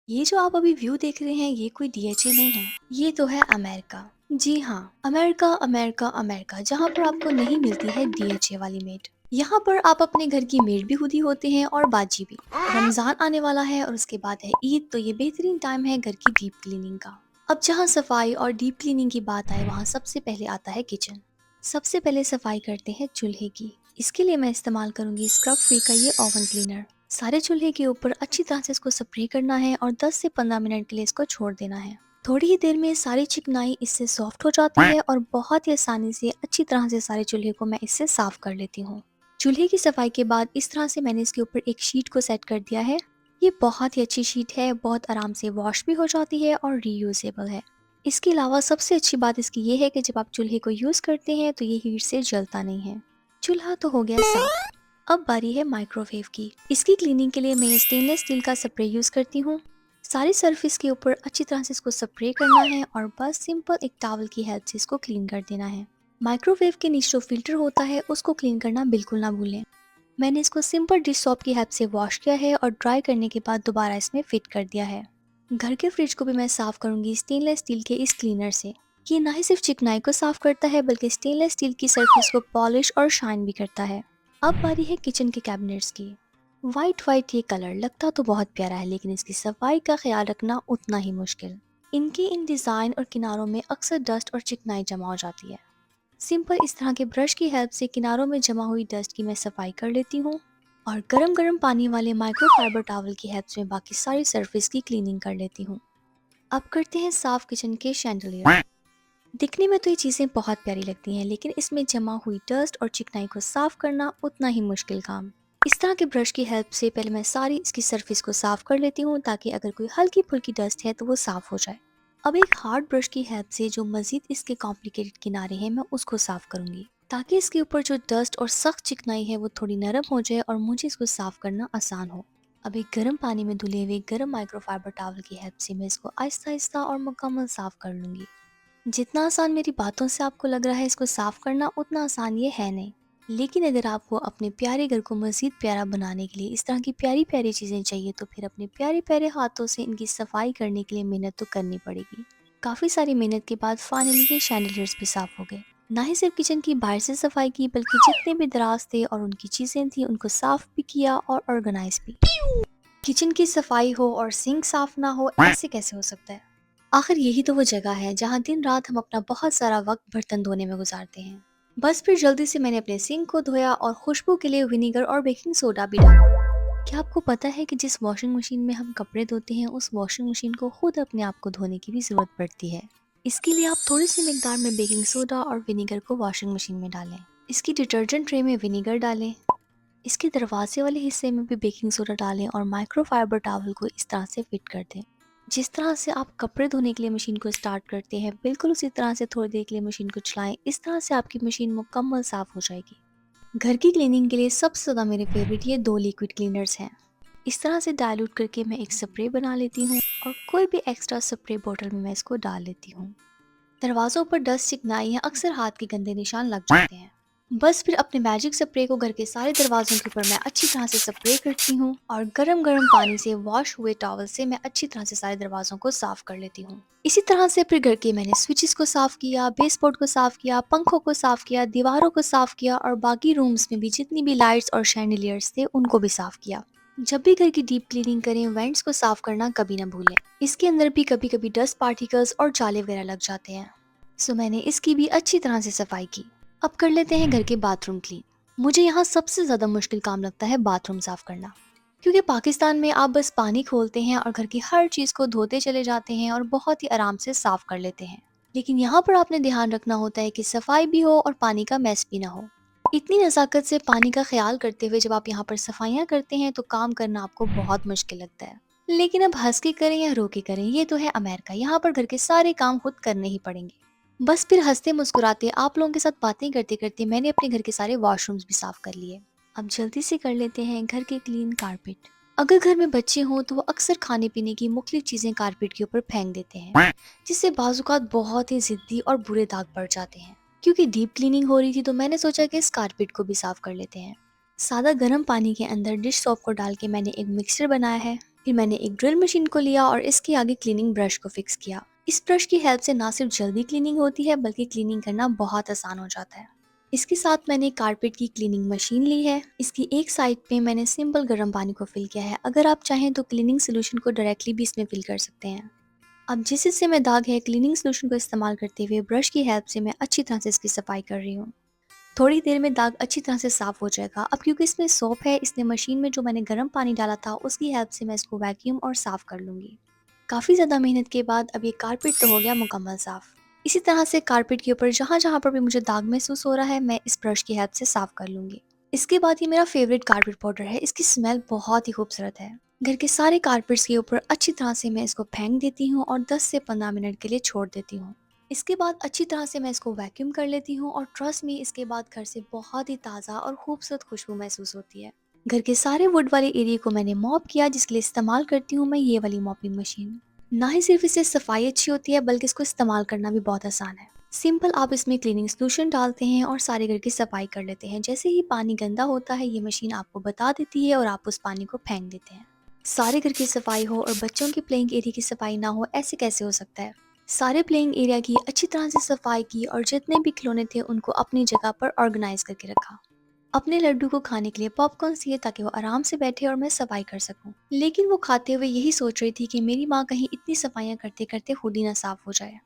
ये जो आप अभी व्यू देख रहे हैं ये कोई डीएचए नहीं है, ये तो है अमेरिका। जी हाँ, अमेरिका अमेरिका अमेरिका, जहाँ पर आपको नहीं मिलती है डीएचए वाली मेड। यहाँ पर आप अपने घर की मेड भी खुद ही होते हैं और बाजी भी। रमजान आने वाला है और उसके बाद है ईद, तो ये बेहतरीन टाइम है घर की डीप क्लीनिंग का। अब जहाँ सफाई और डीप क्लीनिंग की बात आए वहाँ सबसे पहले आता है किचन। सबसे पहले सफाई करते हैं चूल्हे की। इसके लिए मैं इस्तेमाल करूंगी स्क्रब फ्री का ये ओवन क्लीनर। सारे चूल्हे के ऊपर अच्छी तरह से इसको स्प्रे करना है और 10 से 15 मिनट के लिए इसको छोड़ देना है। थोड़ी ही देर में सारी चिकनाई इससे सॉफ्ट हो जाती है और बहुत ही आसानी से अच्छी तरह से सारे चूल्हे को मैं इससे साफ कर लेती हूँ। चूल्हे की सफाई के बाद इस तरह से मैंने इसके ऊपर एक शीट को सेट कर दिया है। ये बहुत ही अच्छी शीट है, बहुत आराम से वॉश भी हो जाती है और रीयूजेबल है। इसके अलावा सबसे अच्छी बात इसकी ये है कि जब आप चूल्हे को यूज़ करते हैं तो ये हीट से जलता नहीं है। चूल्हा तो हो गया साफ। अब बारी है माइक्रोवेव की। इसकी क्लीनिंग के लिए मैं ये स्टेनलेस स्टील का स्प्रे यूज़ करती हूँ। सारी सरफेस के ऊपर अच्छी तरह से इसको स्प्रे करना है और बस सिंपल एक टॉवल की हेल्प से इसको क्लीन कर देना है। माइक्रोवेव के नीचे जो फिल्टर होता है उसको क्लीन करना बिल्कुल ना भूलें। मैंने इसको सिंपल डिश सॉप की हेल्प से वॉश किया है और ड्राई करने के बाद दोबारा इसमें फिट कर दिया है। घर के फ्रिज को भी मैं साफ करूंगी स्टेनलेस स्टील के इस क्लीनर से। ये ना ही सिर्फ चिकनाई को साफ करता है बल्कि स्टेनलेस स्टील की सरफेस को पॉलिश और शाइन भी करता है। अब बारी है किचन के कैबिनेट्स की। वाइट वाइट ये कलर लगता तो बहुत प्यारा है, लेकिन इसकी सफाई का ख्याल रखना उतना ही मुश्किल। इनके इन डिज़ाइन और किनारों में अक्सर डस्ट और चिकनाई जमा हो जाती है। सिंपल इस तरह के ब्रश की हेल्प से किनारों में जमा हुई डस्ट की मैं सफाई कर लेती हूँ और गरम गरम पानी वाले माइक्रोफाइबर टॉवल की हेल्प से बाकी सारी सरफेस की क्लीनिंग कर लेती हूँ। अब करते हैं साफ किचन के शैंडलियर। दिखने में तो ये चीज़ें बहुत प्यारी लगती हैं, लेकिन इसमें जमा हुई डस्ट और चिकनाई को साफ करना उतना ही मुश्किल काम। इस तरह के ब्रश की हेल्प से पहले मैं सारी इसकी सरफेस को साफ कर लेती हूँ ताकि अगर कोई हल्की फुल्की डस्ट है तो वो साफ हो जाए। अब एक हार्ड ब्रश की हेल्प से जो मजीद इसके कॉम्प्लिकेटेड किनारे हैं मैं उसको साफ करूंगी ताकि इसके ऊपर जो डस्ट और सख्त चिकनाई है वो थोड़ी नरम हो जाए और मुझे इसको साफ करना आसान हो। अब एक गर्म पानी में धुले हुए गर्म माइक्रोफाइबर टॉवल की हेल्प से मैं इसको आहिस्ता आहिस्ता और मुकम्मल साफ कर लूंगी। जितना आसान मेरी बातों से आपको लग रहा है इसको साफ करना, उतना आसान ये है नहीं। लेकिन अगर आपको अपने प्यारे घर को मज़ीद प्यारा बनाने के लिए इस तरह की प्यारी प्यारी चीज़ें चाहिए तो फिर अपने प्यारे प्यारे हाथों से इनकी सफाई करने के लिए मेहनत तो करनी पड़ेगी। काफ़ी सारी मेहनत के बाद फाइनली ये शैंडलियर्स भी साफ़ हो गए। ना ही सिर्फ किचन की बाहर से सफाई की बल्कि जितने भी दराज थे और उनकी चीज़ें थी उनको साफ़ भी किया और ऑर्गेनाइज भी। किचन की सफाई हो और सिंक साफ ना हो, ऐसे कैसे हो सकता है? आखिर यही तो वो जगह है जहाँ दिन रात हम अपना बहुत सारा वक्त बर्तन धोने में गुजारते हैं। बस फिर जल्दी से मैंने अपने सिंक को धोया और खुशबू के लिए विनेगर और बेकिंग सोडा भी डाला। क्या आपको पता है कि जिस वॉशिंग मशीन में हम कपड़े धोते हैं उस वॉशिंग मशीन को खुद अपने आप को धोने की भी ज़रूरत पड़ती है। इसके लिए आप थोड़ी सी मिकदार में बेकिंग सोडा और विनेगर को वॉशिंग मशीन में डालें। इसकी डिटर्जेंट ट्रे में विनेगर डालें। इसके दरवाजे वाले हिस्से में भी बेकिंग सोडा डालें और माइक्रोफाइबर टॉवल को इस तरह से फिट कर दें। जिस तरह से आप कपड़े धोने के लिए मशीन को स्टार्ट करते हैं बिल्कुल उसी तरह से थोड़ी देर के लिए मशीन को चलाएं। इस तरह से आपकी मशीन मुकम्मल साफ हो जाएगी। घर की क्लीनिंग के लिए सबसे ज़्यादा मेरे फेवरेट ये दो लिक्विड क्लीनर्स हैं। इस तरह से डाइल्यूट करके मैं एक स्प्रे बना लेती हूँ और कोई भी एक्स्ट्रा स्प्रे बोतल में मैं इसको डाल लेती हूँ। दरवाज़ों पर डस्ट चिकनाई या अक्सर हाथ के गंदे निशान लग जाते हैं। बस फिर अपने मैजिक स्प्रे को घर के सारे दरवाज़ों के ऊपर मैं अच्छी तरह से स्प्रे करती हूँ और गरम गरम पानी से वॉश हुए टॉवल से मैं अच्छी तरह से सारे दरवाज़ों को साफ कर लेती हूँ। इसी तरह से फिर घर के मैंने स्विचेस को साफ किया, बेसबोर्ड को साफ किया, पंखों को साफ किया, दीवारों को साफ किया और बाकी रूम्स में भी जितनी भी लाइट्स और शैंडिलियर्स थे उनको भी साफ किया। जब भी घर की डीप क्लीनिंग करें वेंट्स को साफ करना कभी ना भूलें। इसके अंदर भी कभी कभी डस्ट पार्टिकल्स और जाले वगैरह लग जाते हैं। सो मैंने इसकी भी अच्छी तरह से सफाई की। अब कर लेते हैं घर के बाथरूम क्लीन। मुझे यहाँ सबसे ज़्यादा मुश्किल काम लगता है बाथरूम साफ करना, क्योंकि पाकिस्तान में आप बस पानी खोलते हैं और घर की हर चीज़ को धोते चले जाते हैं और बहुत ही आराम से साफ कर लेते हैं। लेकिन यहाँ पर आपने ध्यान रखना होता है कि सफाई भी हो और पानी का मैस भी ना हो। इतनी नज़ाकत से पानी का ख्याल करते हुए जब आप यहाँ पर सफाइयाँ करते हैं तो काम करना आपको बहुत मुश्किल लगता है। लेकिन अब हंस के करें या रो के करें, ये तो है अमेरिका, यहाँ पर घर के सारे काम खुद करने ही पड़ेंगे। बस फिर हंसते मुस्कुराते आप लोगों के साथ बातें करते करते मैंने अपने घर के सारे वॉशरूम्स भी साफ कर लिए। अब जल्दी से कर लेते हैं घर के क्लीन कारपेट। अगर घर में बच्चे हों तो वो अक्सर खाने पीने की मुख्तलिफ चीज़ें कारपेट के ऊपर फेंक देते हैं, जिससे बाजुकात बहुत ही जिद्दी और बुरे दाग पड़ जाते हैं। क्योंकि डीप क्लीनिंग हो रही थी तो मैंने सोचा कि इस कारपेट को भी साफ कर लेते हैं। सादा गर्म पानी के अंदर डिश सोप को डाल के मैंने एक मिक्सचर बनाया है। फिर मैंने एक ड्रिल मशीन को लिया और इसके आगे क्लीनिंग ब्रश को फिक्स किया। इस ब्रश की हेल्प से ना सिर्फ जल्दी क्लीनिंग होती है बल्कि क्लीनिंग करना बहुत आसान हो जाता है। इसके साथ मैंने कारपेट की क्लीनिंग मशीन ली है। इसकी एक साइड पे मैंने सिंपल गर्म पानी को फिल किया है। अगर आप चाहें तो क्लीनिंग सोल्यूशन को डायरेक्टली भी इसमें फिल कर सकते हैं। अब जिस हिस्से में दाग है, क्लीनिंग सोल्यूशन को इस्तेमाल करते हुए ब्रश की हेल्प से मैं अच्छी तरह से इसकी सफाई कर रही हूँ। थोड़ी देर में दाग अच्छी तरह से साफ हो जाएगा। अब क्योंकि इसमें सोप है, इसलिए मशीन में जो मैंने गर्म पानी डाला था उसकी हेल्प से मैं इसको वैक्यूम और साफ कर लूंगी। काफ़ी ज़्यादा मेहनत के बाद अब ये कारपेट तो हो गया मुकम्मल साफ। इसी तरह से कारपेट के ऊपर जहाँ जहाँ पर भी मुझे दाग महसूस हो रहा है, मैं इस ब्रश की हेल्प से साफ कर लूंगी। इसके बाद ये मेरा फेवरेट कारपेट पाउडर है। इसकी स्मेल बहुत ही खूबसूरत है। घर के सारे कारपेट्स के ऊपर अच्छी तरह से मैं इसको फेंक देती हूँ और 10 से 15 मिनट के लिए छोड़ देती हूँ। इसके बाद अच्छी तरह से मैं इसको वैक्यूम कर लेती हूँ और ट्रस्ट मी, इसके बाद घर से बहुत ही ताज़ा और खूबसूरत खुशबू महसूस होती है। घर के सारे वुड वाले एरिया को मैंने मॉप किया, जिसके लिए इस्तेमाल करती हूँ मैं ये वाली मॉपिंग मशीन। ना ही सिर्फ इससे सफाई अच्छी होती है बल्कि इसको इस्तेमाल करना भी बहुत आसान है। सिंपल आप इसमें क्लीनिंग सोल्यूशन डालते हैं और सारे घर की सफाई कर लेते हैं। जैसे ही पानी गंदा होता है, ये मशीन आपको बता देती है और आप उस पानी को फेंक देते हैं। सारे घर की सफाई हो और बच्चों की प्लेइंग एरिया की सफाई ना हो, ऐसे कैसे हो सकता है। सारे प्लेइंग एरिया की अच्छी तरह से सफाई की और जितने भी खिलौने थे उनको अपनी जगह पर ऑर्गेनाइज करके रखा। अपने लड्डू को खाने के लिए पॉपकॉर्न दिए ताकि वो आराम से बैठे और मैं सफाई कर सकूं। लेकिन वो खाते हुए यही सोच रही थी कि मेरी माँ कहीं इतनी सफाइयाँ करते करते खुद ही ना साफ हो जाए।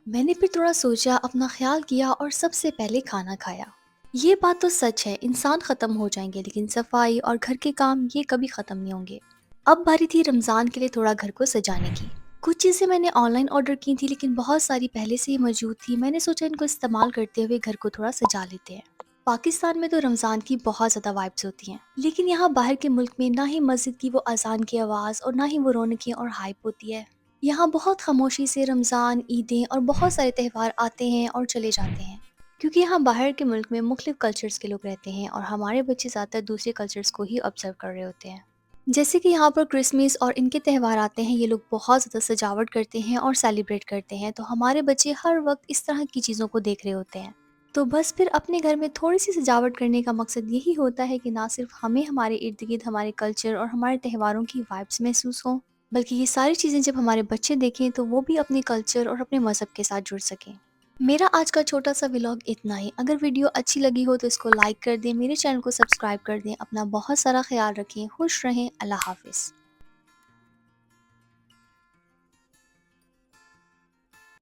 मैंने फिर थोड़ा सोचा, अपना ख्याल किया और सबसे पहले खाना खाया। ये बात तो सच है, इंसान खत्म हो जाएंगे लेकिन सफाई और घर के काम ये कभी खत्म नहीं होंगे। अब बारी थी रमज़ान के लिए थोड़ा घर को सजाने की। कुछ चीज़ें मैंने ऑनलाइन ऑर्डर की थी लेकिन बहुत सारी पहले से ही मौजूद थी। मैंने सोचा इनको इस्तेमाल करते हुए घर को थोड़ा सजा लेते हैं। पाकिस्तान में तो रमज़ान की बहुत ज़्यादा वाइब्स होती हैं, लेकिन यहाँ बाहर के मुल्क में ना ही मस्जिद की वो अजान की आवाज़ और ना ही वो रौनकें और हाइप होती है। यहाँ बहुत खामोशी से रमज़ान, ईदें और बहुत सारे त्यौहार आते हैं और चले जाते हैं, क्योंकि यहाँ बाहर के मुल्क में मुख्तलिफ कल्चर्स के लोग रहते हैं और हमारे बच्चे ज़्यादातर दूसरे कल्चर्स को ही ऑब्जर्व कर रहे होते हैं। जैसे कि यहाँ पर क्रिसमस और इनके त्यौहार आते हैं, ये लोग बहुत ज़्यादा सजावट करते हैं और सेलिब्रेट करते हैं, तो हमारे बच्चे हर वक्त इस तरह की चीज़ों को देख रहे होते हैं। तो बस फिर अपने घर में थोड़ी सी सजावट करने का मकसद यही होता है कि ना सिर्फ हमें हमारे इर्द गिर्द हमारे कल्चर और हमारे त्योहारों की वाइब्स महसूस हों, बल्कि ये सारी चीज़ें जब हमारे बच्चे देखें तो वो भी अपने कल्चर और अपने मज़हब के साथ जुड़ सकें। मेरा आज का छोटा सा व्लॉग इतना ही। अगर वीडियो अच्छी लगी हो तो इसको लाइक कर दें, मेरे चैनल को सब्सक्राइब कर दें। अपना बहुत सारा ख्याल रखें, खुश रहें। अल्लाह हाफिज़।